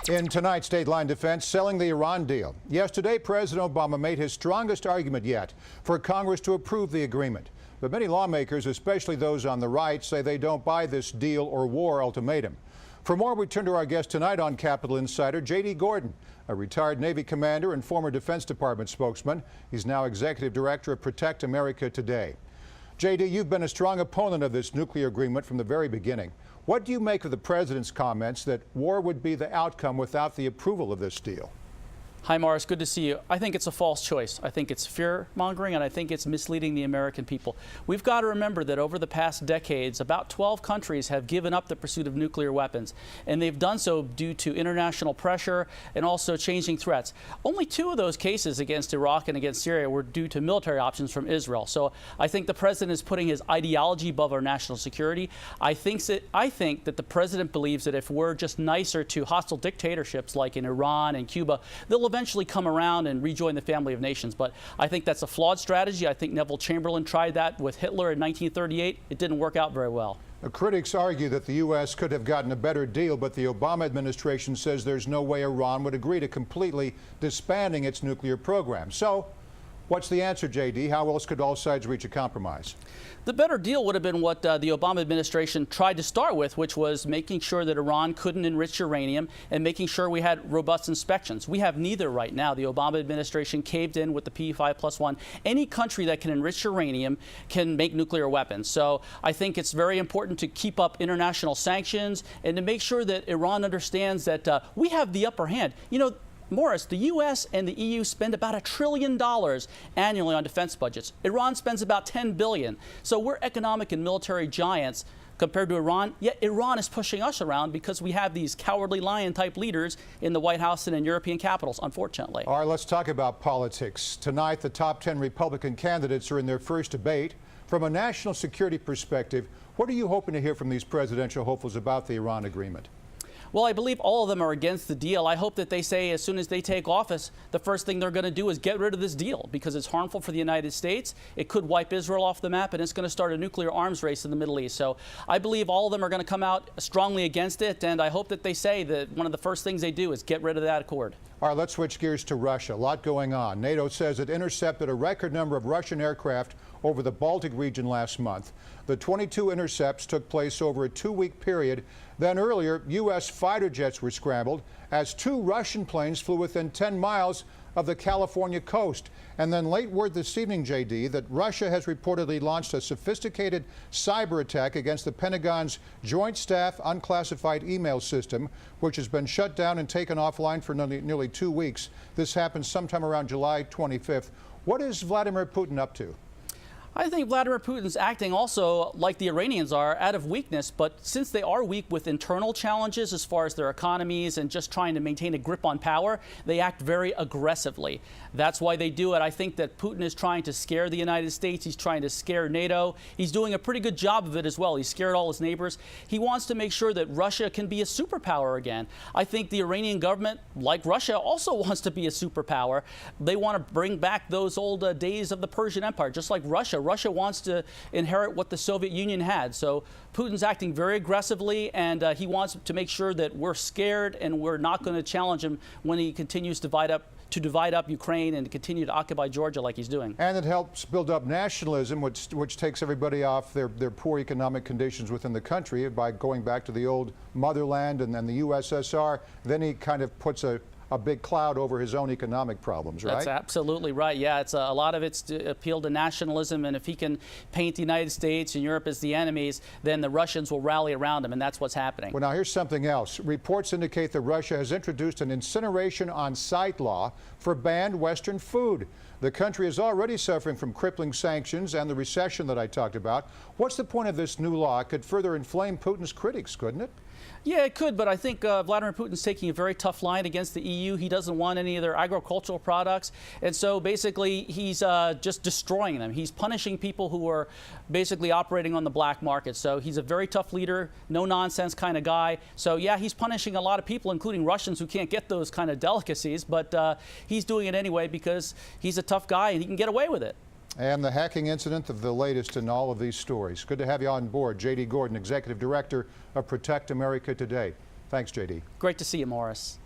In tonight's Dateline Defense, selling the Iran deal. Yesterday, President Obama made his strongest argument yet for Congress to approve the agreement. But many lawmakers, especially those on the right, say they don't buy this deal or war ultimatum. For more, we turn to our guest tonight on Capitol Insider, J.D. Gordon, a retired Navy commander and former Defense Department spokesman. He's now executive director of Protect America Today. J.D., you've been a strong opponent of this nuclear agreement from the very beginning. What do you make of the president's comments that war would be the outcome without the approval of this deal? Hi, Morris. Good to see you. I think it's a false choice. I think it's fear-mongering, and I think it's misleading the American people. We've got to remember that over the past decades, about 12 countries have given up the pursuit of nuclear weapons, and they've done so due to international pressure and also changing threats. Only 2 of those cases against Iraq and against Syria were due to military options from Israel. So I think the president is putting his ideology above our national security. I think that the president believes that if we're just nicer to hostile dictatorships like in Iran and Cuba, they'll eventually come around and rejoin the family of nations. But I think that's a flawed strategy. I think Neville Chamberlain tried that with Hitler in 1938. It didn't work out very well. Critics argue that the U.S. could have gotten a better deal, but the Obama administration says there's no way Iran would agree to completely disbanding its nuclear program. So, what's the answer, J.D.? How else could all sides reach a compromise? The better deal would have been what the Obama administration tried to start with, which was making sure that Iran couldn't enrich uranium and making sure we had robust inspections. We have neither right now. The Obama administration caved in with the P5+1. Any country that can enrich uranium can make nuclear weapons. So I think it's very important to keep up international sanctions and to make sure that Iran understands that we have the upper hand. You know, Morris, the U.S. and the EU spend about $1 trillion annually on defense budgets. Iran spends about $10 billion. So we're economic and military giants compared to Iran, yet Iran is pushing us around because we have these cowardly lion-type leaders in the White House and in European capitals, unfortunately. All right, let's talk about politics. Tonight, the top 10 Republican candidates are in their first debate. From a national security perspective, what are you hoping to hear from these presidential hopefuls about the Iran agreement? Well, I believe all of them are against the deal. I hope that they say as soon as they take office, the first thing they're going to do is get rid of this deal because it's harmful for the United States. It could wipe Israel off the map, and it's going to start a nuclear arms race in the Middle East. So I believe all of them are going to come out strongly against it, and I hope that they say that one of the first things they do is get rid of that accord. All right, let's switch gears to Russia. A lot going on. NATO says it intercepted a record number of Russian aircraft over the Baltic region last month. The 22 intercepts took place over a 2-week period. Then earlier, U.S. fighter jets were scrambled as 2 Russian planes flew within 10 miles of the California coast. And then late word this evening, J.D., that Russia has reportedly launched a sophisticated cyber attack against the Pentagon's Joint Staff Unclassified Email System, which has been shut down and taken offline for nearly 2 weeks. This happened sometime around July 25th. What is Vladimir Putin up to? I think Vladimir Putin's acting also like the Iranians are, out of weakness, but since they are weak with internal challenges as far as their economies and just trying to maintain a grip on power, they act very aggressively. That's why they do it. I think that Putin is trying to scare the United States. He's trying to scare NATO. He's doing a pretty good job of it as well. He's scared all his neighbors. He wants to make sure that Russia can be a superpower again. I think the Iranian government, like Russia, also wants to be a superpower. They want to bring back those old days of the Persian Empire, just like Russia. Russia wants to inherit what the Soviet Union had. So Putin's acting very aggressively, and he wants to make sure that we're scared and we're not going to challenge him when he continues to divide up Ukraine and to continue to occupy Georgia like he's doing. And it helps build up nationalism, which takes everybody off their poor economic conditions within the country by going back to the old motherland and then the USSR. Then he kind of puts a big cloud over his own economic problems, right? That's absolutely right. Yeah, it's a lot of it's to appeal to nationalism, and if he can paint the United States and Europe as the enemies, then the Russians will rally around him, and that's what's happening. Well, now here's something else. Reports indicate that Russia has introduced an incineration on site law for banned Western food. The country is already suffering from crippling sanctions and the recession that I talked about. What's the point of this new law? It could further inflame Putin's critics, couldn't it? Yeah, it could, but I think Vladimir Putin's taking a very tough line against the EU. He doesn't want any of their agricultural products, and so basically he's just destroying them. He's punishing people who are basically operating on the black market. So he's a very tough leader, no-nonsense kind of guy. So yeah, he's punishing a lot of people, including Russians, who can't get those kind of delicacies, but he's doing it anyway because he's a tough guy and he can get away with it. And the hacking incident of the latest in all of these stories. Good to have you on board. J.D. Gordon, Executive Director of Protect America Today. Thanks, J.D. Great to see you, Morris.